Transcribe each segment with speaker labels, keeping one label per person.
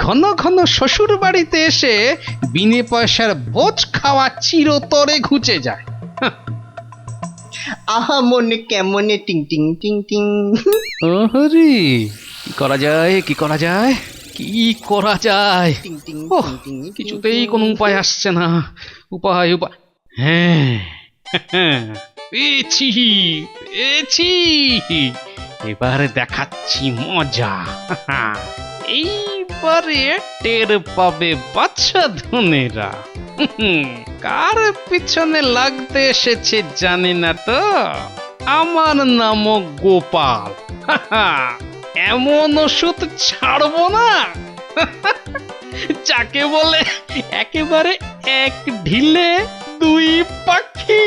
Speaker 1: ঘন ঘন শ্বশুর বাড়িতে এসে বিনে পয়সার বোঝ খাওয়া চিরতরে ঘুচে যায়।
Speaker 2: আহা মনে কেমনে টিং টিং টিং টিং।
Speaker 1: ওহরে, কি করা যায়, কি করা যায়, কি করা যায়?
Speaker 2: টিং টিং
Speaker 1: ওহ,
Speaker 2: টিং টিং,
Speaker 1: কিছুতেই কোনো উপায় আসছে না। উপায় উপায়, হ্যাঁ, পেয়েছি পেয়েছি, এবার দেখাচ্ছি মজা। এইবারে টের পাবে বাচ্চা ধনেরা কার পিছনে লাগতে এসেছে জানি না তো। আমার নামও গোপাল। এমন ওষুধ ছাড়বো না যাকে বলে একেবারে এক ঢিলে দুই পাখি।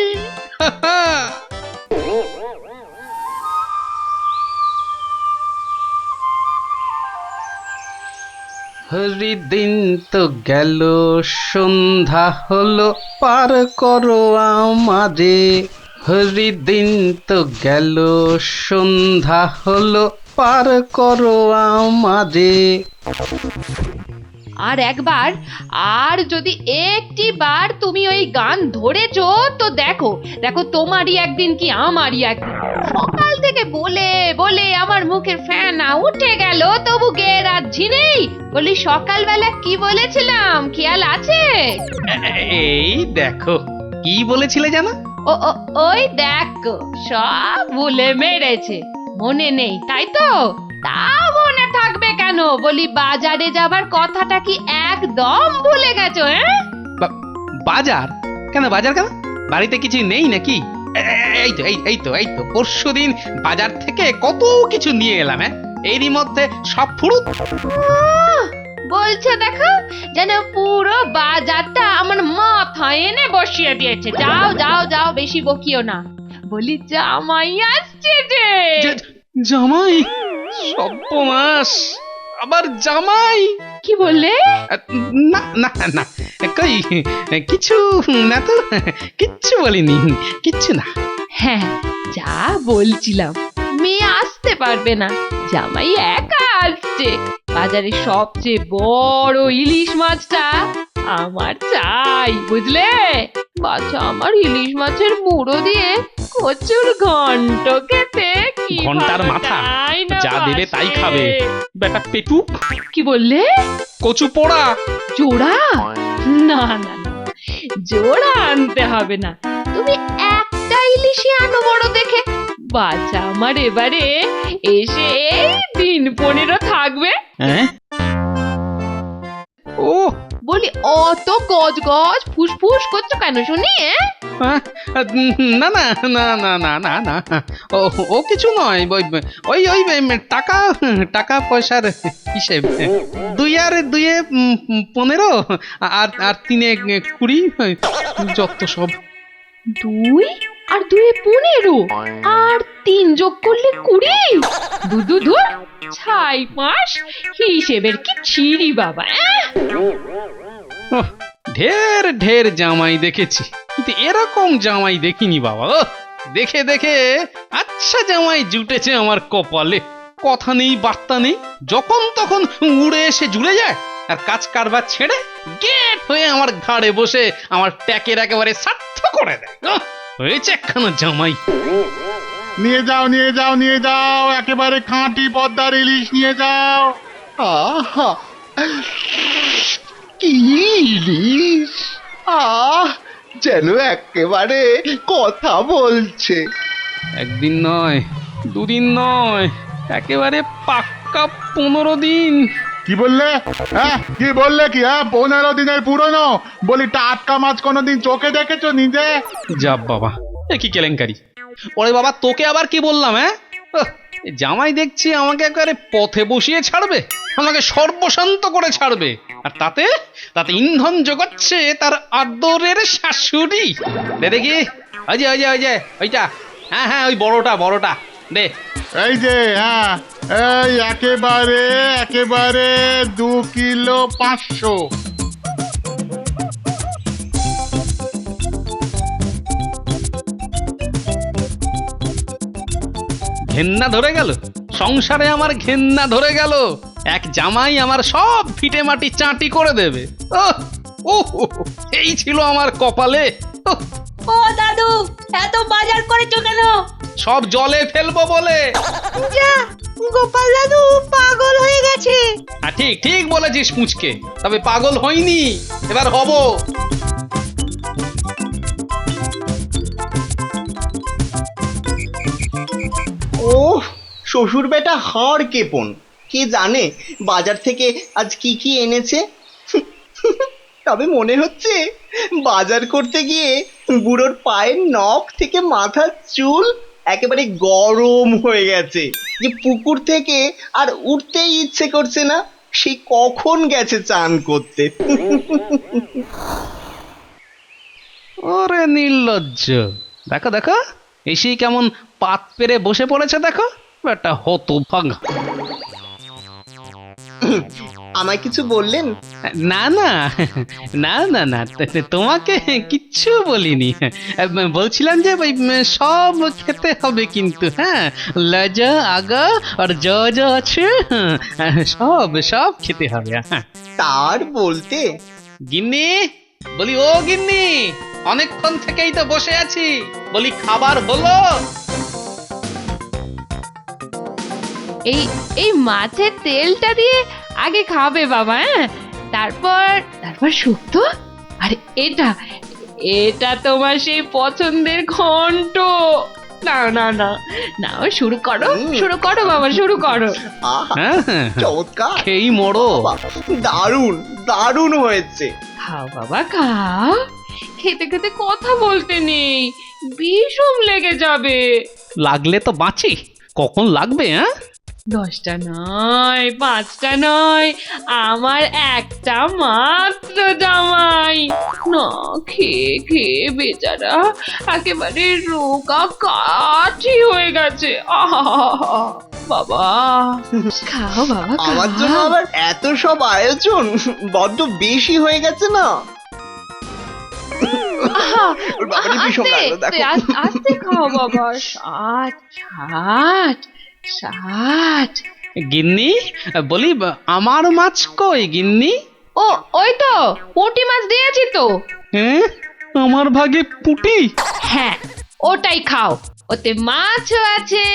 Speaker 1: হরিদিন তো গেল, সন্ধ্যা হলো, পার করো আমারে। হরিদিন তো গেল, সন্ধ্যা হলো, পার করো আমারে।
Speaker 3: আর একবার, আর যদি একটি বার তুমি ওই গান ধরেছো তো দেখো দেখো, তোমারই একদিন কি আমারই একদিন। সকাল থেকে বলে বলে আমার মুখের ফেনা উঠে গেল, তবু গেয়ে রাখছি নেই। বলি সকালবেলা কি বলেছিলাম, খেয়াল আছে?
Speaker 1: এই দেখো, কি বলেছিলে জানো?
Speaker 3: ও ও, ওই দেখো, সব ভুলে মেরেছে, মনে নেই তাই তো? তা মনে থাকবে কেন? বলি বাজারে যাবার কথাটা কি একদম ভুলে গেছো?
Speaker 1: বাজার কেন, বাজার কেন? বাড়িতে কিছু নেই নাকি? এই তো পরশুদিন বাজার থেকে কত কিছু নিয়ে এলাম। এরই মধ্যে সব ফুরুত।
Speaker 3: বলছে দেখো, যেন পুরো বাজারটা আমার মাথায় এনে বসিয়ে দিয়েছে। যাও যাও যাও, বেশি বকিও না। বলি জামাই আসছে যে।
Speaker 1: জামাই? সর্বনাশ, আবার জামাই?
Speaker 3: কি বললে?
Speaker 1: না না না, কই কিছু না তো, কিচ্ছু বলিনি, কিচ্ছু না।
Speaker 3: হ্যাঁ, যা বলছিলাম, মেয়ে আসতে পারবে না, জামাই একা আসছে। বাজারে সবচেয়ে বড় ইলিশ মাছটা আমার চাই, বুঝলে? বাচ্চা আমার ইলিশ মাছের মুড়ো দিয়ে কচুর ঘন্ট খেতে কি
Speaker 1: ঘন্টার মাথা যা দেবে তাই খাবে বেটা পেটু।
Speaker 3: কি বললে?
Speaker 1: কচু পোড়া
Speaker 3: জোড়া? না না না, জোড়া আনতে হবে না, তুমি একটা ইলিশই আনো বড় দেখে। বাচ্চা আমার এবারে এসে এই দিন 15 থাকবে।
Speaker 1: ও
Speaker 3: বলি অত গজ গজ ফুসফুস করছো কেন শুনি?
Speaker 1: না না না না না না না, ও কিছু নয়, ওই ওই টাকা টাকা পয়সার হিসেব। 2 আর 2 15, আর 3 20, যত সব।
Speaker 3: 2 আর 2 15, আর 3 যোগ করলে 20। দু ছাই মাস হিসেবের কি ছিরি বাবা।
Speaker 1: ঢের ঢের জামাই দেখেছি, কিন্তু এরকম জামাই দেখিনি বাবা। দেখে দেখে আচ্ছা জামাই জুটেছে আমার কপালে। কথা নেই বার্তা নেই, যখন তখন উড়ে এসে জুড়ে যায়, আর কাজ কারবার ছেড়ে গেট হয়ে আমার ঘাড়ে বসে আমার ট্যাকের একেবারে সার্থ করে দেয়। হয়েছে একখানা জামাই।
Speaker 4: নিয়ে যাও নিয়ে যাও নিয়ে যাও, একেবারে খাঁটি পদ্মার ইলিশ নিয়ে যাও।
Speaker 2: আহা কি ইলিশ! যেন একেবারে কথা বলছে।
Speaker 1: একদিন নয়, 2 দিন নয়, একেবারে পাক্কা 15 দিন।
Speaker 4: কি বললে? কি বললে? কি 15 দিনের পুরনো? বলি টাটকা মাছ কোনোদিন চোখে দেখেছো নিজে?
Speaker 1: যা বাবা, এ কি কেলেঙ্কারি! ওরে বাবা, তোকে আবার কি বললাম? জামাই দেখছি আমাকে একেবারে পথে বসিয়ে ছাড়বে, আমাকে সর্বশান্ত করে ছাড়বে, আর তাতে তাতে ইন্ধন জোগাচ্ছে তার আদরের শাশুড়ি। দেখি, ওই যে ওই যে ওই যে ওইটা, হ্যাঁ ওই বড়টা দে।
Speaker 4: এই যে এই একেবারে একেবারে 2 কিলো 500।
Speaker 1: ঘেন্না ধরে গেল, সংসারে আমার ঘেন্না ধরে গেল। এক জামাই আমার সব ফিটে মাটি চাঁটি করে দেবে। ওহ, ওহ, এই ছিল আমার কপালে। ওহ,
Speaker 5: ও দাদু, এত বাজার করেছো কেন?
Speaker 1: সব জলে ফেলবো বলে।
Speaker 5: যা, গোপাল দাদু পাগল হয়ে গেছে।
Speaker 1: ঠিক ঠিক বলেছিস পুচকে, তবে পাগল হইনি, এবার হব।
Speaker 2: ও শ্বশুর বেটা হাড় কেপন, কে জানে বাজার থেকে আজ কি কি এনেছে। তবে মনে হচ্ছে বাজার করতে গিয়ে বুড়োর পায়ের নখ থেকে মাথার চুল একেবারে গরম হয়ে গেছে, যে পুকুর থেকে আর উঠতেই ইচ্ছে করছে না। সে কখন গেছে চান করতে।
Speaker 1: ওরে নির্লজ্জ, দেখো দেখো এসেই কেমন পাত পেরে বসে পড়েছে, দেখো একটা হতভাগা।
Speaker 2: আমায় কিছু বললেন?
Speaker 1: না না না না না, তোমাকে কিচ্ছু বলিনি। বলছিলাম যে ওই সব খেতে হবে কিন্তু, হ্যাঁ, লজা আগা আর যা যা আছে সব সব খেতে হবে। হ্যাঁ,
Speaker 2: তার বলতে
Speaker 1: গিন্নি, বলি ও গিন্নি, অনেকক্ষণ থেকেই তো বসে আছি, বলি খাবার হলো?
Speaker 3: এই এই মাছের তেলটা দিয়ে আগে খাবে বাবা, হ্যাঁ, তারপর তারপর শুক্তো। আর এটা এটা তোমার সেই পছন্দের ঘন্ট। না না না না, শুরু করো শুরু করো বাবা, শুরু করো।
Speaker 2: আহা,
Speaker 1: হ্যাঁ হ্যাঁ,
Speaker 2: চমৎকার,
Speaker 1: খেয়েই মরো।
Speaker 2: বাহ, দারুণ দারুণ হয়েছে।
Speaker 3: খাও বাবা খাও, খেতে খেতে কথা বলতে নেই, বিষম লেগে যাবে।
Speaker 1: লাগলে তো বাঁচি, কখন লাগবে? হ্যাঁ,
Speaker 3: 10টা নয়, 5টা নয়, আমার একটা মাত্র জামাই। না খেয়ে খেয়ে বেচারা একেবারে রোগা কাঠি হয়ে গেছে। আহা বাবা, খাও বাবা
Speaker 2: আমার জন্য
Speaker 3: খাও।
Speaker 2: আবার এত সব আয়োজন বড্ড বেশি হয়ে গেছে না?
Speaker 3: আহা,
Speaker 2: ওর বাবারই ভীষণ
Speaker 3: আস্তে,
Speaker 2: লাগলো, দেখো।
Speaker 3: আস্তে খাও বাবা। 60 60 60।
Speaker 1: গিন্নি, বলি আমার মাছ কই গিন্নি?
Speaker 3: ও ওই তো পুঁটি মাছ দিয়েছি তো।
Speaker 1: হ্যাঁ, আমার ভাগে পুটি।
Speaker 3: হ্যাঁ, ওটাই খাও, ওতে মাছও আছে,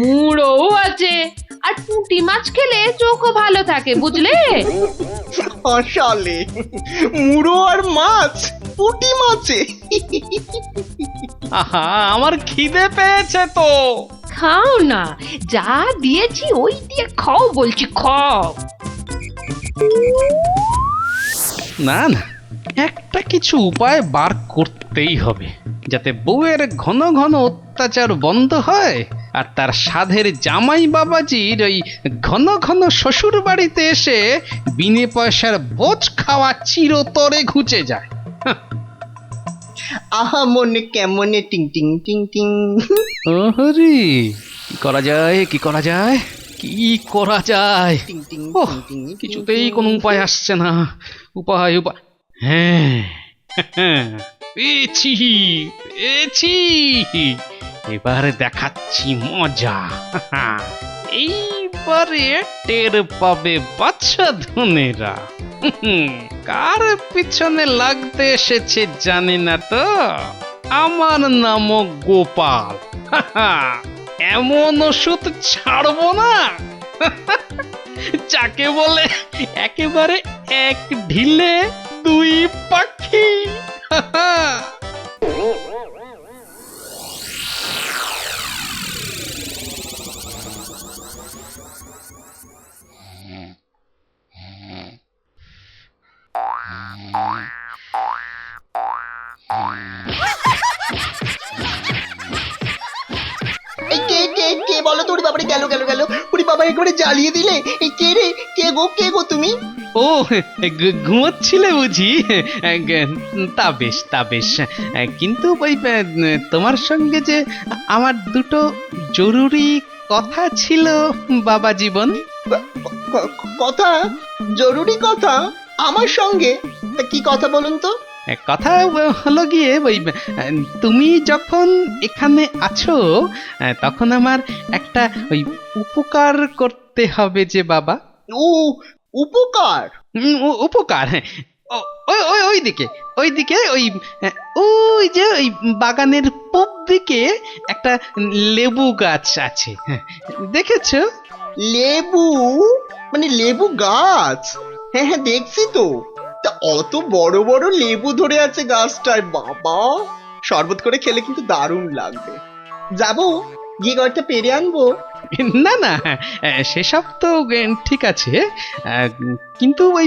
Speaker 3: মুড়োও আছে, আর পুঁটি মাছ খেলে চোখও ভালো থাকে, বুঝলে?
Speaker 2: আসলে মুড়ো আর মাছ, পুঁটি মাছে।
Speaker 1: আহা, আমার খিদে পেয়েছে তো।
Speaker 3: খাও না, যা দিয়েছি ওই দিয়ে খাও বলছি, খাও।
Speaker 1: না না, একটা কিছু উপায় বার করতেই হবে, যাতে বউয়ের ঘন ঘন অত্যাচার বন্ধ হয়, আর তার সাধের জামাই বাবাজির ওই ঘন ঘন শ্বশুর বাড়িতে এসে বিনে পয়সার ভোজ খাওয়া চিরতরে ঘুচে যায়।
Speaker 2: আহা মনে কেমনে টিং টিং টিং টিং।
Speaker 1: ওহরি, কি করা যায়, কি করা যায়, কি করা যায়?
Speaker 2: টিং টিং
Speaker 1: ওহ,
Speaker 2: টিং টিং,
Speaker 1: কিছুতেই কোনো উপায় আসছে না। উপায় উপায়, হ্যাঁ পেয়েছি পেয়েছি, এবার দেখাচ্ছি মজা। এইবারে টের পাবে বাচ্চা ধনেরা কার পিছনে লাগতে এসেছে জানি না তো। আমার নামও গোপাল। এমন ওষুধ ছাড়বো না যাকে বলে একেবারে এক ঢিলে দুই পাখি।
Speaker 2: এই কে কে কে বলো তো? ওরে বাবারে, গেল গেল গেল, ওরে বাবা একেবারে জ্বালিয়ে দিলে। এই কে রে? কে গো তুমি?
Speaker 1: ও, ঘুমোচ্ছিলে বুঝি? তা বেশ তা বেশ, কিন্তু ওই তোমার সঙ্গে যে আমার দুটো জরুরি কথা ছিল বাবা জীবন।
Speaker 2: কথা? জরুরি কথা আমার সঙ্গে? তা কি কথা বলুন তো?
Speaker 1: কথা হলো গিয়ে ওই তুমি যখন এখানে আছো তখন আমার একটা ওই উপকার করতে হবে যে বাবা।
Speaker 2: ও, উপকার?
Speaker 1: উপকার, হ্যাঁ। ওই ওই ওইদিকে ওইদিকে ওই ওই যে ওই বাগানের পূব দিকে একটা লেবু গাছ আছে, হ্যাঁ, দেখেছো?
Speaker 2: লেবু? মানে লেবু গাছ? হ্যাঁ হ্যাঁ, দেখছি তো। তা অত বড় বড় লেবু ধরে আছে গাছটায়, বাবা! শরবত করে খেলে কিন্তু দারুণ লাগবে। যাবো, গিয়ে কয়েকটা পেরে আনবো।
Speaker 1: না না, সেসব তো ঠিক আছে, কিন্তু ওই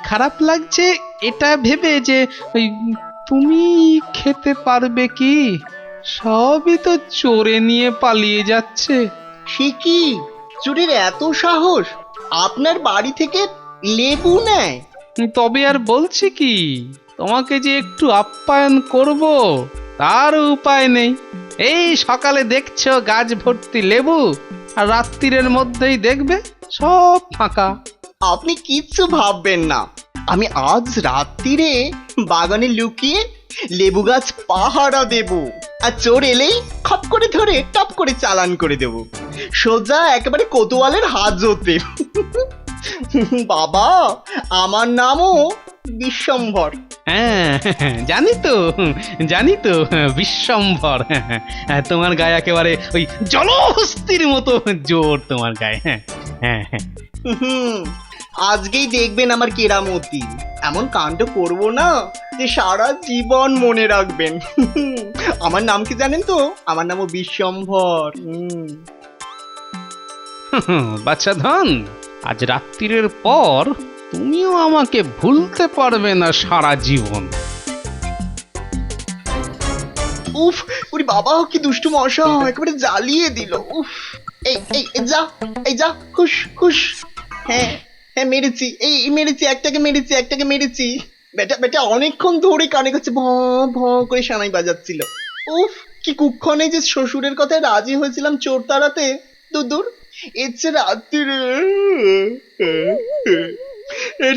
Speaker 1: খারাপ লাগছে এটা ভেবে যে ওই তুমি খেতে পারবে কি? সবই তো চোরে নিয়ে পালিয়ে যাচ্ছে।
Speaker 2: সে কি, চোরের এত সাহস? আপনার বাড়ি থেকে লেবু নেয়?
Speaker 1: তবে আর বলছি কি, তোমাকে যে একটু আপ্যায়ন করব তার উপায় নেই। এই সকালে দেখছো গাছ ভর্তি লেবু, আর রাত্রিরের মধ্যেই দেখবে সব ফাঁকা।
Speaker 2: আপনি কিচ্ছু ভাববেন না, আমি আজ রাত্রিরে বাগানে লুকিয়ে লেবু গাছ পাহারা দেব, আর চোর এলেই খপ করে ধরে টপ করে চালান করে দেব, সোজা একেবারে কোতোয়ালের হাজতে। বাবা, আমার নামও বিশ্বম্ভর।
Speaker 1: হ্যাঁ, জানি তো বিশ্বম্ভর। তোমার গায়ে একেবারে ওই জলহস্তির মতো জোর তোমার গায়ে। হ্যাঁ হ্যাঁ হ্যাঁ।
Speaker 2: হুম, আজকেই দেখবেন আমার কেরামতি। এমন কাণ্ড করব না যে সারা জীবন মনে রাখবেন। আমার নাম কি জানেন তো? আমার নামও বিশ্বম্ভর।
Speaker 1: বাচ্চা ধন, আজ রাত্রিরের পর তুমিও আমাকে ভুলতে পারবে না সারা জীবন।
Speaker 2: উফ, ওরে বাবা, কি দুষ্টু মশা, একেবারে জ্বালিয়ে দিল। উফ, এই এই এই যা, এই যা, খুশ খুশ। হ্যাঁ হ্যাঁ, মেরেছি, এই মেরেছি, একটাকে মেরেছি। বেটা বেটা অনেকক্ষণ ধরে কানে কাছে ভ ভ করে সানাই বাজাচ্ছিল। উফ, কি কুক্ষণে যে শ্বশুরের কথায় রাজি হয়েছিলাম চোর তাড়াতে। দূর, এর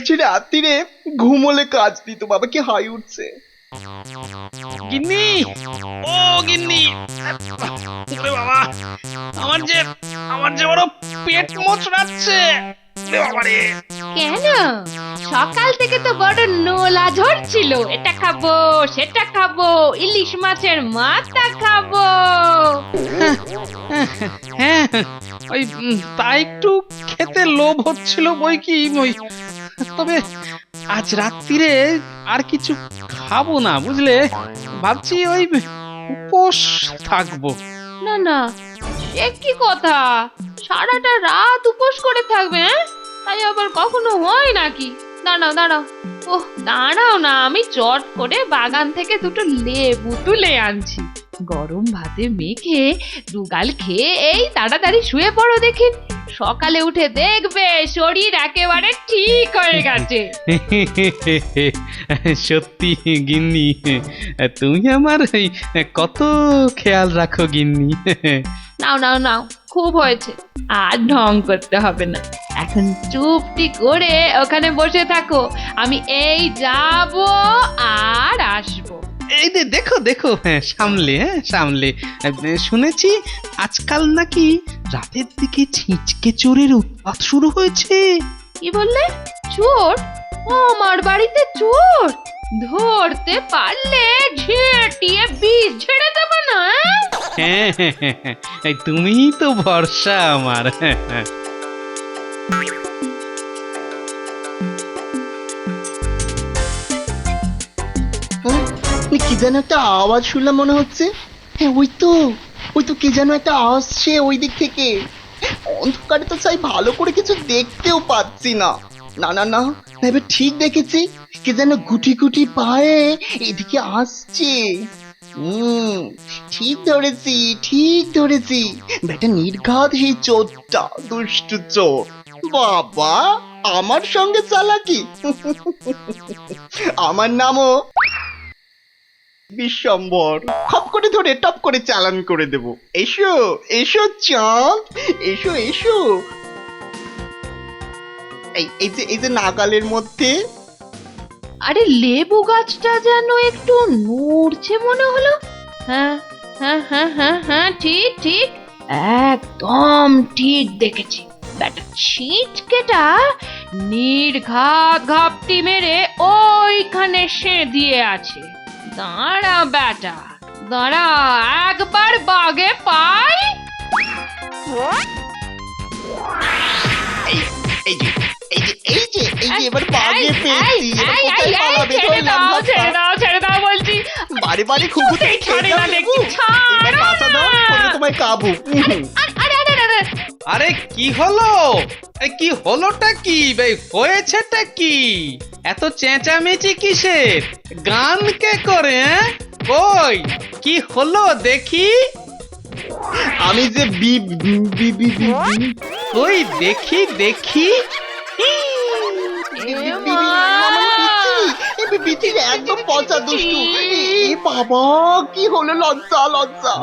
Speaker 2: চেয়ে রাত্রিরে ঘুমোলে কাজ দিত। বাবা, কি হাই উঠছে।
Speaker 1: গিন্নি, ও গিন্নি, ওরে বাবা, আমার যে বড় পেট মোচড়াচ্ছে।
Speaker 3: কেন? সকাল থেকে তো বড় নোলা ঝরছিল, এটা খাবো সেটা খাবো, ইলিশ মাছের মাথা খাবো।
Speaker 1: হ্যাঁ, ওই তা একটু খেতে লোভ হচ্ছিল বই কি, ওই তবে আজ রাত্রিরে আর কিছু খাবো না, বুঝলে? ভাবছি ওই উপোস থাকবো।
Speaker 3: না না, সে কি কথা? সারাটা রাত উপোস করে থাকবে? হ্যাঁ, তাই আবার কখনো হয় নাকি? দাঁড়াও, ওহ দাঁড়াও না, আমি চট করে বাগান থেকে দুটো লেবু তুলে আনছি। গরম ভাতে মেখে দুগাল খেয়ে এই তাড়াতাড়ি শুয়ে পড়ো দেখি, সকালে উঠে দেখবে শরীর একেবারে ঠিক হয়ে গেছে।
Speaker 1: সত্যি গিন্নি, তুমি আমার কত খেয়াল রাখো গিন্নি।
Speaker 3: নাও, খুব হয়েছে, আর ঢং করতে হবে না। এখন চুপটি করে ওখানে বসে থাকো, আমি এই যাব আর আসবো।
Speaker 1: এই যে দেখো, সামলে শুনেছি আজকাল নাকি রাতের দিকে ছিঁচকে চোরের উৎপাত শুরু হয়েছে।
Speaker 3: কি বললে? চোর? আমার বাড়িতে চোর? ধরতে পারলে ঝেঁটিয়ে বিষ ঝেড়ে দেবো না?
Speaker 1: হ্যাঁ, তুমিই তো ভরসা আমার।
Speaker 2: কি যেন একটা আওয়াজ শুনলাম মনে হচ্ছে। হ্যাঁ, ওই তো কে যেন একটা আসছে ওই দিক থেকে। অন্ধকারে তো চাই ভালো করে কিছু দেখতেও পাচ্ছি না। না, এবার ঠিক দেখেছি, কে যেন গুটি গুটি পায়ে এদিকে আসছে। ঠিক ধরেছি, বেটা নির্ঘাত সেই চোরটা, দুষ্টু চোর। বাবা, আমার সঙ্গে চালাকি। আমার নামও বিশ্বম্বর। খপ করে ধরে টপ করে চালান করে দেব। এসো চাঁদ, এসো। এই যে নাগালের মধ্যে।
Speaker 3: আরে লেবু গাছটা যেন একটু নড়ছে মনে হলো। হ্যাঁ, ঠিক, একদম ঠিক দেখেছি। ব্যাটা ছিটকেটা নির্ঘাত ঘাপটি মেরে ওইখানে সে দিয়ে আছে। দাঁড়া বেটা, দাঁড়া, একবার বাগে পাই।
Speaker 2: এই এই যে এই যে এই যে এই যে এবার বাগে পেয়েছি। এবার
Speaker 3: এই,
Speaker 2: কোথায়
Speaker 3: এই, এই,
Speaker 2: পালাবে?
Speaker 3: ছেড়ে
Speaker 2: ধরলাম
Speaker 3: দাও,
Speaker 2: ধাক্কা।
Speaker 3: ছেড়ে দাও, ছেড়ে দাও বলছি।
Speaker 2: বারে বারে খুকুতে
Speaker 3: ছাড়ে না দেখি, ছাড়ো
Speaker 2: এবার বাঁচা দাও,
Speaker 3: না।
Speaker 2: করে তোমায় কাবু।
Speaker 3: আরে আরে আরে আরে,
Speaker 1: আরে কি হলো? কি হলোটা কি ভাই, হয়েছেটা কি? এত চেঁচামেচি কিসের? গান কে করে? কই কি হলো দেখি?
Speaker 2: আমি যে বি বি বি বি বি-
Speaker 1: কই দেখি দেখি।
Speaker 2: একদম পচা দুষ্টু। এ বাবা, কি হলো? লজ্জা লজ্জা।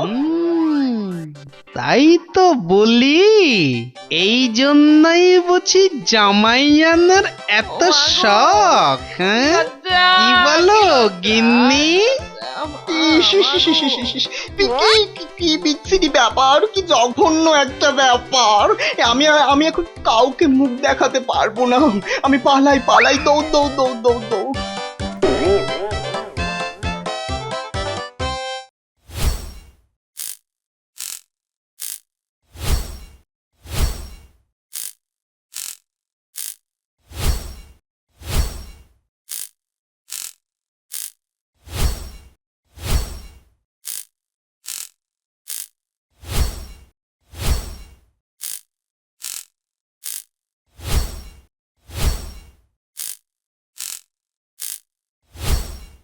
Speaker 1: তাই তো বলি, এই জন্যই বুঝি জামাইয়ানের এত শখ। হ্যাঁ কি বলো গিন্নি?
Speaker 2: ইস, ইস, ইস, ইস, ইস, ইস। কি বিচ্ছিরি ব্যাপার, কি জঘন্য একটা ব্যাপার। আমি এখন কাউকে মুখ দেখাতে পারবো না। আমি পালাই পালাই, দৌড় দৌড় দৌড় দৌড় দৌড়।